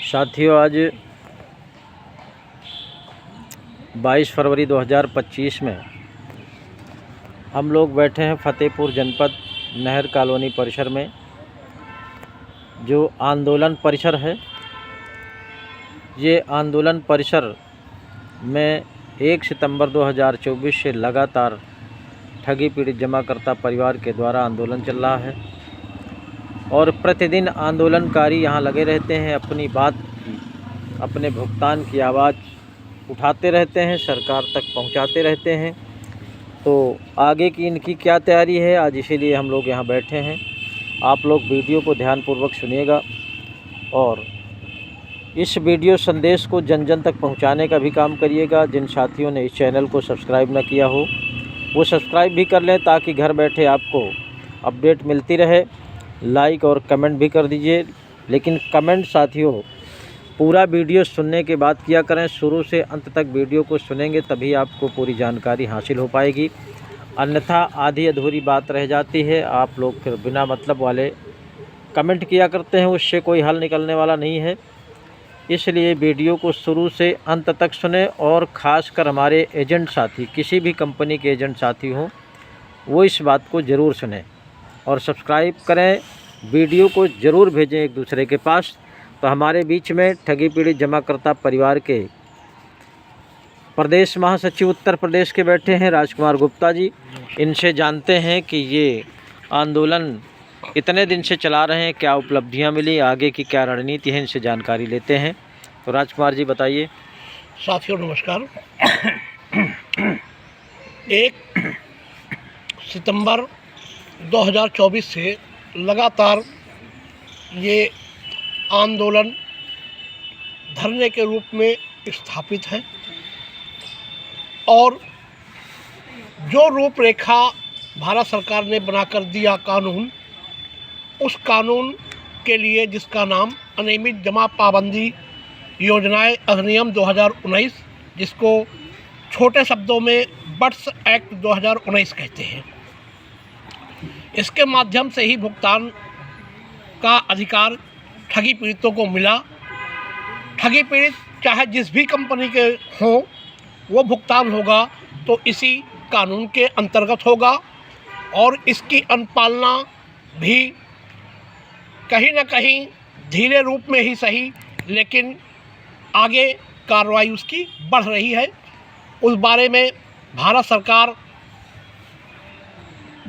साथियों, आज 22 फरवरी 2025 में हम लोग बैठे हैं फतेहपुर जनपद नहर कॉलोनी परिसर में। जो आंदोलन परिसर है, ये आंदोलन परिसर में 1 सितंबर 2024 से लगातार ठगी पीड़ित जमाकर्ता परिवार के द्वारा आंदोलन चल रहा है और प्रतिदिन आंदोलनकारी यहाँ लगे रहते हैं, अपनी बात की, अपने भुगतान की आवाज़ उठाते रहते हैं, सरकार तक पहुँचाते रहते हैं। तो आगे की इनकी क्या तैयारी है, आज इसीलिए हम लोग यहाँ बैठे हैं। आप लोग वीडियो को ध्यानपूर्वक सुनिएगा और इस वीडियो संदेश को जन जन तक पहुँचाने का भी काम करिएगा। जिन साथियों ने इस चैनल को सब्सक्राइब न किया हो वो सब्सक्राइब भी कर लें, ताकि घर बैठे आपको अपडेट मिलती रहे। लाइक और कमेंट भी कर दीजिए, लेकिन कमेंट साथियों पूरा वीडियो सुनने के बाद किया करें। शुरू से अंत तक वीडियो को सुनेंगे तभी आपको पूरी जानकारी हासिल हो पाएगी, अन्यथा आधी अधूरी बात रह जाती है। आप लोग फिर बिना मतलब वाले कमेंट किया करते हैं, उससे कोई हल निकलने वाला नहीं है। इसलिए वीडियो को शुरू से अंत तक सुने और ख़ासकर हमारे एजेंट साथी, किसी भी कंपनी के एजेंट साथी हों, वो इस बात को ज़रूर सुने और सब्सक्राइब करें। वीडियो को ज़रूर भेजें एक दूसरे के पास। तो हमारे बीच में ठगी पीड़ित जमाकर्ता परिवार के प्रदेश महासचिव उत्तर प्रदेश के बैठे हैं राजकुमार गुप्ता जी। इनसे जानते हैं कि ये आंदोलन इतने दिन से चला रहे हैं, क्या उपलब्धियां मिली, आगे की क्या रणनीति है, इनसे जानकारी लेते हैं। तो राजकुमार जी बताइए। साथियों नमस्कार। 1 सितंबर 2024 से लगातार ये आंदोलन धरने के रूप में स्थापित है और जो रूपरेखा भारत सरकार ने बनाकर दिया कानून, उस कानून के लिए जिसका नाम अनियमित जमा पाबंदी योजनाएं अधिनियम 2019, जिसको छोटे शब्दों में बट्स एक्ट 2019 कहते हैं, इसके माध्यम से ही भुगतान का अधिकार ठगी पीड़ितों को मिला। ठगी पीड़ित चाहे जिस भी कंपनी के हों, वो भुगतान होगा तो इसी कानून के अंतर्गत होगा और इसकी अनुपालना भी कहीं न कहीं धीरे रूप में ही सही, लेकिन आगे कार्रवाई उसकी बढ़ रही है। उस बारे में भारत सरकार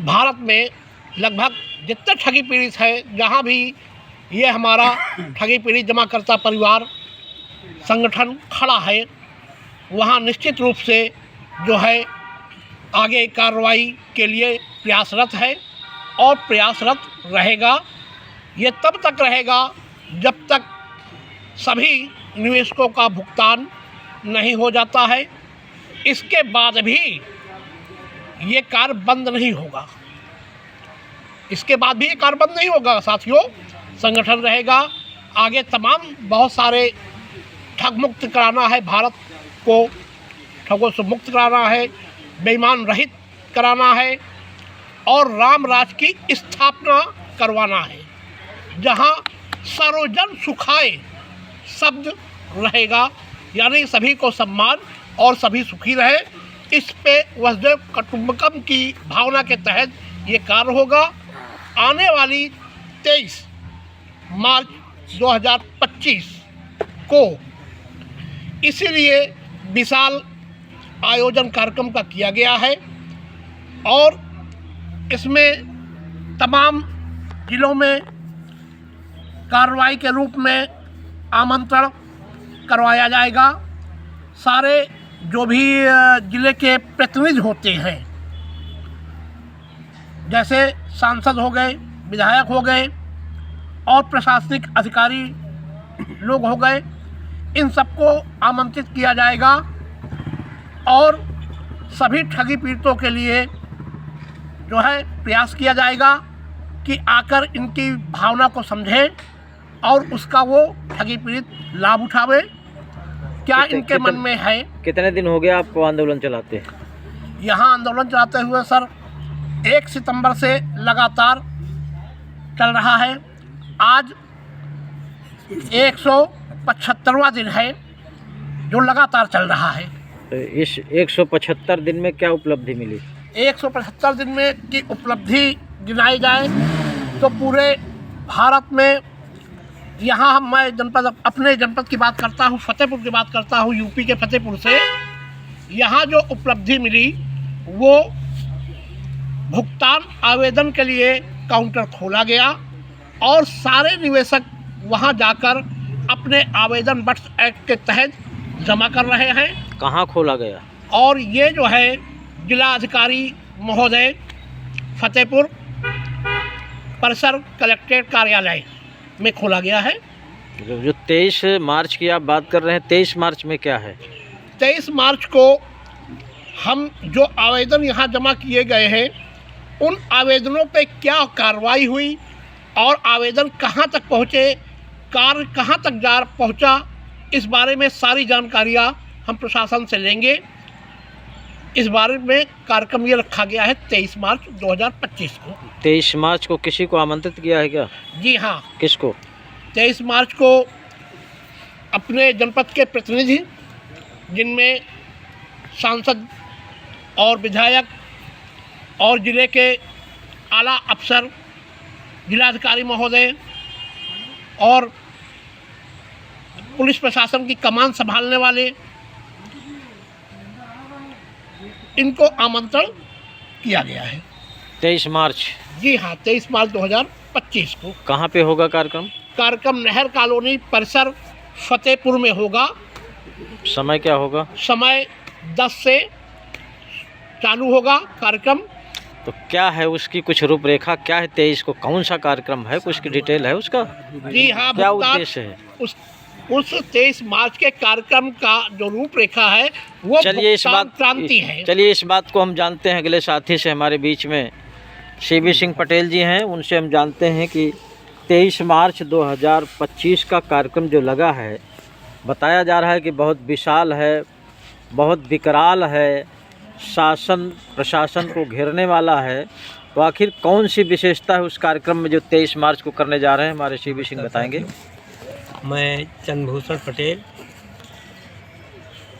भारत में लगभग जितने ठगी पीड़ित हैं, जहाँ भी ये हमारा ठगी पीड़ित जमाकर्ता परिवार संगठन खड़ा है, वहाँ निश्चित रूप से जो है आगे कार्रवाई के लिए प्रयासरत है और प्रयासरत रहेगा। ये तब तक रहेगा जब तक सभी निवेशकों का भुगतान नहीं हो जाता है। इसके बाद भी ये कार्य बंद नहीं होगा, इसके बाद भी ये कार्य बंद नहीं होगा साथियों। संगठन रहेगा आगे, तमाम बहुत सारे ठग मुक्त कराना है भारत को, ठगों से मुक्त कराना है, बेईमान रहित कराना है और राम राज की स्थापना करवाना है, जहां सर्वजन सुखाए शब्द रहेगा, यानी सभी को सम्मान और सभी सुखी रहे। इस पे वसुधैव कुटुंबकम की भावना के तहत ये कार्य होगा। आने वाली 23 मार्च 2025 को इसीलिए विशाल आयोजन कार्यक्रम का किया गया है और इसमें तमाम जिलों में कार्रवाई के रूप में आमंत्रण करवाया जाएगा। सारे जो भी ज़िले के प्रतिनिधि होते हैं, जैसे सांसद हो गए, विधायक हो गए और प्रशासनिक अधिकारी लोग हो गए, इन सबको आमंत्रित किया जाएगा और सभी ठगी पीड़ितों के लिए जो है प्रयास किया जाएगा कि आकर इनकी भावना को समझें और उसका वो ठगी पीड़ित लाभ उठावे। क्या इनके मन में है। कितने दिन हो गया आपको आंदोलन चलाते हैं? यहाँ आंदोलन चलाते हुए सर 1 सितंबर से लगातार चल रहा है। आज 175वां दिन है जो लगातार चल रहा है। तो इस 175 दिन में क्या उपलब्धि मिली? 175 दिन में की उपलब्धि गिनाई जाए तो पूरे भारत में यहाँ मैं जनपद अपने जनपद की बात करता हूँ, फतेहपुर की बात करता हूँ, यूपी के फतेहपुर से यहाँ जो उपलब्धि मिली वो भुगतान आवेदन के लिए काउंटर खोला गया और सारे निवेशक वहाँ जाकर अपने आवेदन बट्स एक्ट के तहत जमा कर रहे हैं। कहाँ खोला गया? और ये जो है जिला अधिकारी महोदय फतेहपुर परिसर कलेक्ट्रेट कार्यालय में खोला गया है। जो 23 मार्च की आप बात कर रहे हैं, 23 मार्च में क्या है? 23 मार्च को हम जो आवेदन यहाँ जमा किए गए हैं उन आवेदनों पे क्या कार्रवाई हुई और आवेदन कहाँ तक पहुँचे, कार्य कहाँ तक पहुँचा, इस बारे में सारी जानकारियाँ हम प्रशासन से लेंगे। इस बारे में कार्यक्रम ये रखा गया है 23 मार्च 2025 को। 23 मार्च को किसी को आमंत्रित किया है क्या? जी हाँ। किसको? 23 मार्च को अपने जनपद के प्रतिनिधि जिनमें सांसद और विधायक और जिले के आला अफसर, जिलाधिकारी महोदय और पुलिस प्रशासन की कमान संभालने वाले, इनको आमंत्रण किया गया है। 23 मार्च? जी हाँ, 23 मार्च 2025 को। कहाँ पे होगा कार्यक्रम? कार्यक्रम नहर कॉलोनी परिसर फतेहपुर में होगा। समय क्या होगा? समय 10 से चालू होगा कार्यक्रम। तो क्या है उसकी कुछ रूपरेखा, क्या है 23 को, कौन सा कार्यक्रम है, कुछ की डिटेल है उसका? जी हाँ, क्या उद्देश्य है उस 23 मार्च के कार्यक्रम का जो रूपरेखा है वो चलिए इस बात क्रांति है। चलिए इस बात को हम जानते हैं अगले साथी से, हमारे बीच में CB सिंह पटेल जी हैं, उनसे हम जानते हैं कि 23 मार्च 2025 का कार्यक्रम जो लगा है, बताया जा रहा है कि बहुत विशाल है, बहुत विकराल है, शासन प्रशासन को घेरने वाला है। तो आखिर कौन सी विशेषता है उस कार्यक्रम में जो 23 मार्च को करने जा रहे हैं, हमारे CB सिंह बताएंगे। मैं चंद्रभूषण पटेल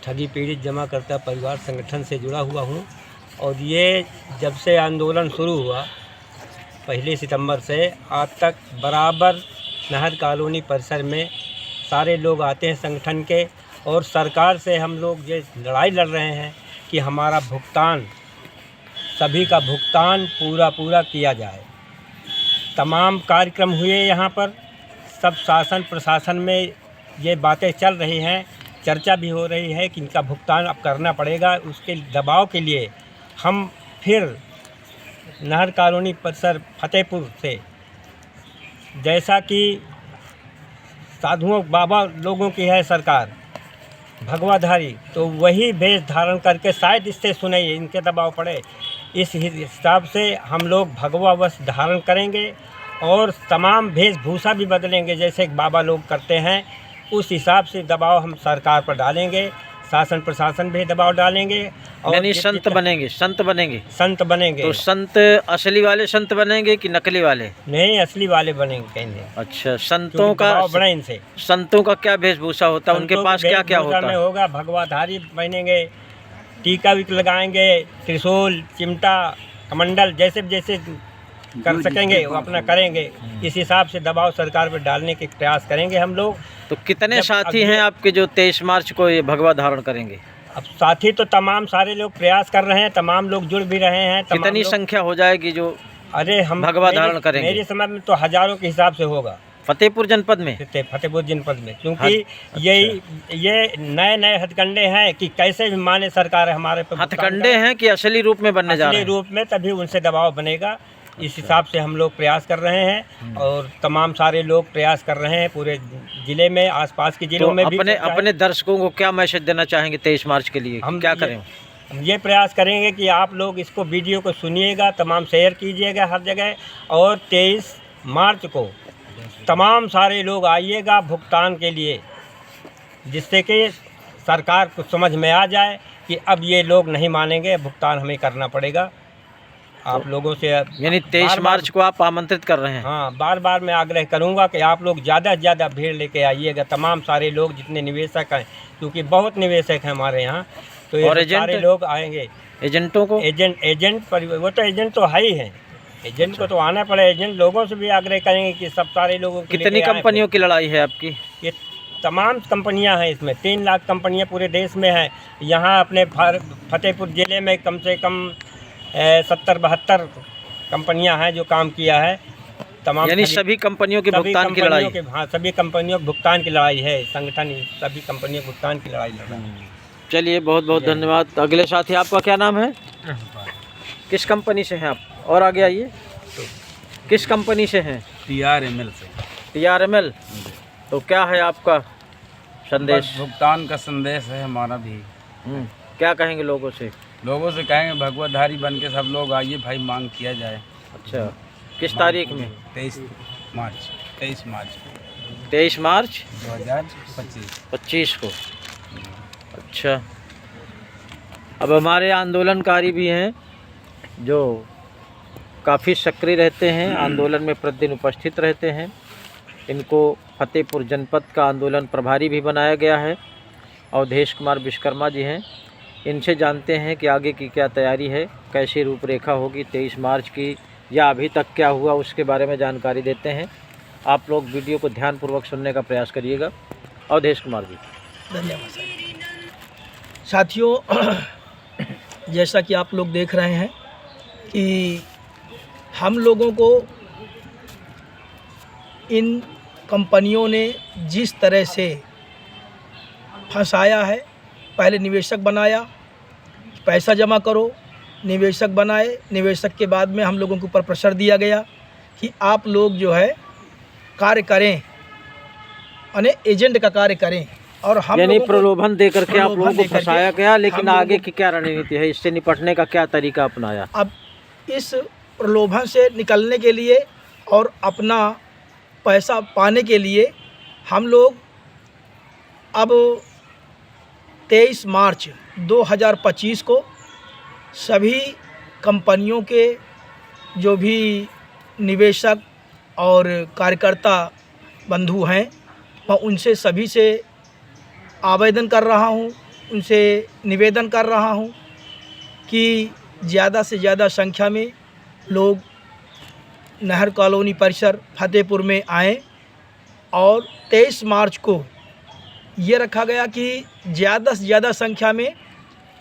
ठगी पीड़ित जमाकर्ता परिवार संगठन से जुड़ा हुआ हूं और ये जब से आंदोलन शुरू हुआ 1 सितंबर से आज तक बराबर नहर कॉलोनी परिसर में सारे लोग आते हैं संगठन के, और सरकार से हम लोग ये लड़ाई लड़ रहे हैं कि हमारा भुगतान, सभी का भुगतान पूरा किया जाए। तमाम कार्यक्रम हुए यहाँ पर, सब शासन प्रशासन में ये बातें चल रही हैं, चर्चा भी हो रही है कि इनका भुगतान अब करना पड़ेगा। उसके दबाव के लिए हम फिर नहर कॉलोनी परिसर फतेहपुर से, जैसा कि साधुओं बाबा लोगों की है सरकार भगवाधारी, तो वही भेष धारण करके शायद इससे सुनाइए इनके दबाव पड़े, इस हिसाब से हम लोग भगवा वस्त्र धारण करेंगे और तमाम वेशभूषा भी बदलेंगे जैसे बाबा लोग करते हैं। उस हिसाब से दबाव हम सरकार पर डालेंगे, शासन प्रशासन भी दबाव डालेंगे। और यानी संत बनेंगे? संत बनेंगे। तो संत असली वाले संत बनेंगे कि नकली वाले? नहीं, असली वाले बनेंगे कहेंगे। अच्छा, संतों का बड़ा इनसे। संतों का क्या वेशभूषा होता है, उनके पास क्या क्या होता है? होगा भगवाधारी बनेंगे, टीका भी लगाएंगे, त्रिशूल, चिमटा, कमंडल, जैसे जैसे कर सकेंगे वो अपना करेंगे। इस हिसाब से दबाव सरकार पर डालने के प्रयास करेंगे हम लोग। तो कितने साथी हैं आपके जो 23 मार्च को ये भगवा धारण करेंगे? अब साथी तो तमाम सारे लोग प्रयास कर रहे हैं, तमाम लोग जुड़ भी रहे हैं। कितनी संख्या हो जाएगी जो हम भगवा धारण करेंगे? मेरे समझ में तो हजारों के हिसाब से होगा फतेहपुर जनपद में। फतेहपुर जनपद में, क्योंकि ये नए हथकंडे हैं कि कैसे भी माने सरकार हमारे पर हथकंडे हैं कि असली रूप में बनने जा रहे हैं? असली रूप में, तभी उनसे दबाव बनेगा। इस हिसाब से हम लोग प्रयास कर रहे हैं और तमाम सारे लोग प्रयास कर रहे हैं पूरे जिले में, आसपास के जिलों में भी। अपने दर्शकों को क्या मैसेज देना चाहेंगे 23 मार्च के लिए? हम क्या करें? हम ये प्रयास करेंगे कि आप लोग इसको वीडियो को सुनिएगा, तमाम शेयर कीजिएगा हर जगह, और 23 मार्च को तमाम सारे लोग आइएगा भुगतान के लिए, जिससे कि सरकार को समझ में आ जाए कि अब ये लोग नहीं मानेंगे, भुगतान हमें करना पड़ेगा। आप लोगों से यानी 23 बार-बार- मार्च को आप आमंत्रित कर रहे हैं। हाँ, बार बार मैं आग्रह करूंगा कि आप लोग ज़्यादा से ज़्यादा भीड़ लेके आइएगा, तमाम सारे लोग जितने निवेशक हैं, क्योंकि बहुत निवेशक हैं हमारे यहाँ, तो ये और सब एजेंट? सारे लोग आएंगे। एजेंटों को एजेंट वो तो एजेंट तो है ही हैं, एजेंट को तो आना पड़े। एजेंट लोगों से भी आग्रह करेंगे कि सब सारे लोगों को कितनी लेके आएं। कंपनियों की लड़ाई है आपकी? ये तमाम कंपनियां हैं, इसमें 3 लाख कंपनियां पूरे देश में हैं। यहाँ अपने फतेहपुर ज़िले में कम से कम 70-72 कंपनियां हैं जो काम किया है। तमाम यानी सभी कंपनियों के भुगतान की लड़ाई। हाँ, सभी कंपनियों के भुगतान की लड़ाई है। संगठन सभी कंपनियों के भुगतान की लड़ाई लड़ रहा है। चलिए, बहुत बहुत धन्यवाद। अगले साथी, आपका क्या नाम है? किस कंपनी से हैं आप? और आगे आइए। किस कंपनी से हैं? TRML से। TRML। तो क्या है आपका संदेश? बस भुगतान का संदेश है हमारा भी। क्या कहेंगे लोगों से? लोगों से कहेंगे भगवतधारी बन के सब लोग आइए भाई, मांग किया जाए। अच्छा, किस तारीख में? 23 मार्च 23 मार्च 2025 को। अच्छा, अब हमारे आंदोलनकारी भी हैं जो काफ़ी सक्रिय रहते हैं, आंदोलन में प्रतिदिन उपस्थित रहते हैं। इनको फतेहपुर जनपद का आंदोलन प्रभारी भी बनाया गया है। अवधेश कुमार विश्वकर्मा जी हैं। इनसे जानते हैं कि आगे की क्या तैयारी है, कैसी रूपरेखा होगी 23 मार्च की, या अभी तक क्या हुआ उसके बारे में जानकारी देते हैं। आप लोग वीडियो को ध्यानपूर्वक सुनने का प्रयास करिएगा। अवधेश कुमार जी। धन्यवाद साथियों। जैसा कि आप लोग देख रहे हैं कि हम लोगों को इन कंपनियों ने जिस तरह से फंसाया है, पहले निवेशक बनाया, पैसा जमा करो, निवेशक बनाए, निवेशक के बाद में हम लोगों के ऊपर प्रेशर दिया गया कि आप लोग जो है कार्य करें, यानी एजेंट का कार्य करें, और हम यानी लोगों को प्रलोभन दे करके आप लोगों को देकर के फंसाया गया। लेकिन हम लोगों आगे को- की क्या रणनीति है, इससे निपटने का क्या तरीका अपनाया? अब इस प्रलोभन से निकलने के लिए और अपना पैसा पाने के लिए हम लोग अब 23 मार्च 2025 को सभी कंपनियों के जो भी निवेशक और कार्यकर्ता बंधु हैं, मैं उनसे सभी से आवेदन कर रहा हूं, उनसे निवेदन कर रहा हूं कि ज़्यादा से ज़्यादा संख्या में लोग नहर कॉलोनी परिसर फतेहपुर में आएँ। और 23 मार्च को ये रखा गया कि ज़्यादा से ज़्यादा संख्या में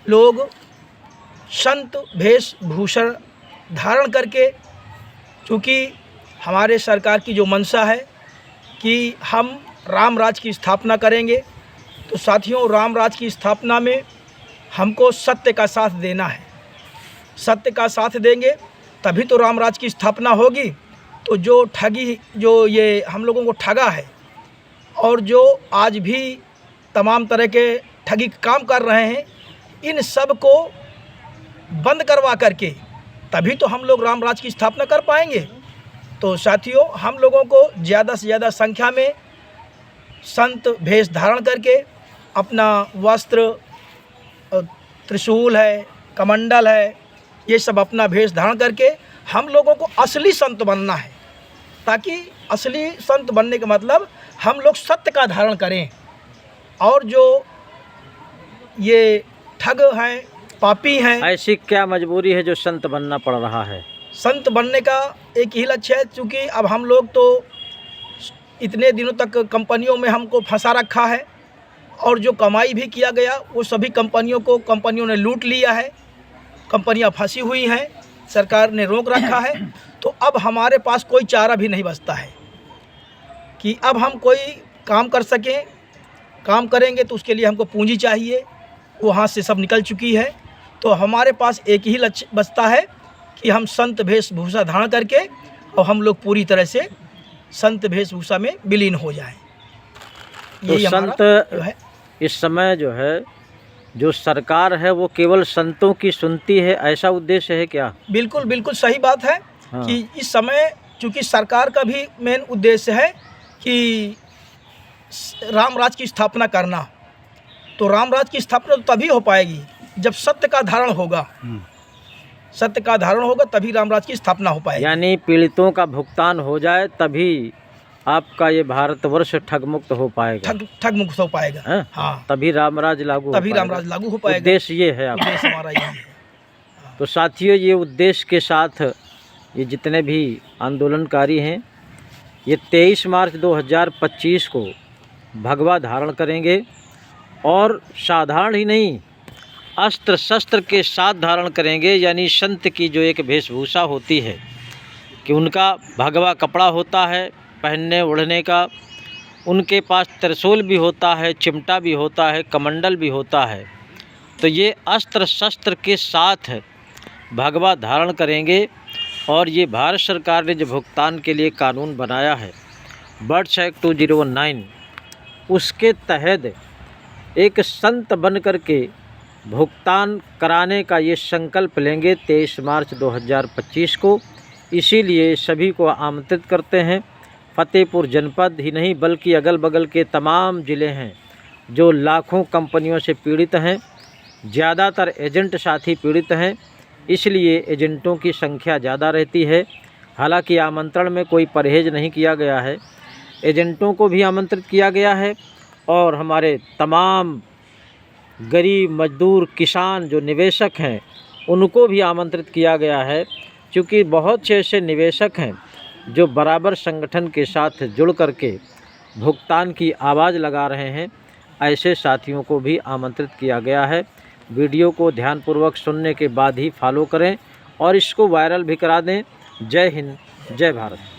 लोग संत वेशभूषण धारण करके, चूँकि हमारे सरकार की जो मंशा है कि हम राम राज की स्थापना करेंगे, तो साथियों राम राज की स्थापना में हमको सत्य का साथ देना है। सत्य का साथ देंगे तभी तो राम राज की स्थापना होगी। तो जो ठगी, जो ये हम लोगों को ठगा है और जो आज भी तमाम तरह के ठगी काम कर रहे हैं, इन सब को बंद करवा करके तभी तो हम लोग राम राज की स्थापना कर पाएंगे। तो साथियों, हम लोगों को ज़्यादा से ज़्यादा संख्या में संत भेष धारण करके, अपना वस्त्र, त्रिशूल है, कमंडल है, ये सब अपना भेष धारण करके हम लोगों को असली संत बनना है। ताकि असली संत बनने का मतलब हम लोग सत्य का धारण करें, और जो ये ठग हैं, पापी हैं, ऐसी क्या मजबूरी है जो संत बनना पड़ रहा है? संत बनने का एक ही लक्ष्य है। चूँकि अब हम लोग तो इतने दिनों तक कंपनियों में हमको फंसा रखा है, और जो कमाई भी किया गया वो सभी कंपनियों ने लूट लिया है। कंपनियां फंसी हुई हैं, सरकार ने रोक रखा है। तो अब हमारे पास कोई चारा भी नहीं बचता है कि अब हम कोई काम कर सकें। काम करेंगे तो उसके लिए हमको पूंजी चाहिए, वो हाथ से सब निकल चुकी है। तो हमारे पास एक ही लक्ष्य बचता है कि हम संत वेशभूषा धारण करके और हम लोग पूरी तरह से संत वेशभूषा में विलीन हो जाएं। तो यही हमारा संत जो है। इस समय जो है, जो सरकार है वो केवल संतों की सुनती है, ऐसा उद्देश्य है क्या? बिल्कुल बिल्कुल सही बात है। हाँ। कि इस समय चूँकि सरकार का भी मेन उद्देश्य है कि राम राज की स्थापना करना। तो राम राज की स्थापना तो तभी हो पाएगी जब सत्य का धारण होगा। सत्य का धारण होगा तभी रामराज की स्थापना हो पाएगी। यानी पीड़ितों का भुगतान हो जाए तभी आपका ये भारतवर्ष ठगमुक्त हो पाएगा, ठग मुक्त हो पाएगा। हैं? हाँ, तभी रामराज लागू तभी हो पाएगा। रामराज लागू हो पाएगा। उद्देश्य ये है आपका। उद्देश्य हमारा यही है। तो साथियों, ये उद्देश्य के साथ ये जितने भी आंदोलनकारी हैं, ये 23 मार्च 2025 को भगवा धारण करेंगे और साधारण ही नहीं, अस्त्र शस्त्र के साथ धारण करेंगे। यानी संत की जो एक वेशभूषा होती है कि उनका भगवा कपड़ा होता है पहनने ओढ़ने का, उनके पास त्रिशूल भी होता है, चिमटा भी होता है, कमंडल भी होता है। तो ये अस्त्र शस्त्र के साथ भगवा धारण करेंगे। और ये भारत सरकार ने जो भुगतान के लिए कानून बनाया है बर्ड्स एक्ट 2019, उसके तहत एक संत बन कर के भुगतान कराने का ये संकल्प लेंगे 23 मार्च 2025 को। इसीलिए सभी को आमंत्रित करते हैं। फतेहपुर जनपद ही नहीं बल्कि अगल बगल के तमाम ज़िले हैं जो लाखों कंपनियों से पीड़ित हैं, ज़्यादातर एजेंट साथी पीड़ित हैं, इसलिए एजेंटों की संख्या ज़्यादा रहती है। हालांकि आमंत्रण में कोई परहेज नहीं किया गया है, एजेंटों को भी आमंत्रित किया गया है और हमारे तमाम गरीब मजदूर किसान जो निवेशक हैं उनको भी आमंत्रित किया गया है, क्योंकि बहुत से ऐसे निवेशक हैं जो बराबर संगठन के साथ जुड़ करके भुगतान की आवाज़ लगा रहे हैं। ऐसे साथियों को भी आमंत्रित किया गया है। वीडियो को ध्यानपूर्वक सुनने के बाद ही फॉलो करें और इसको वायरल भी करा दें। जय हिंद, जय भारत।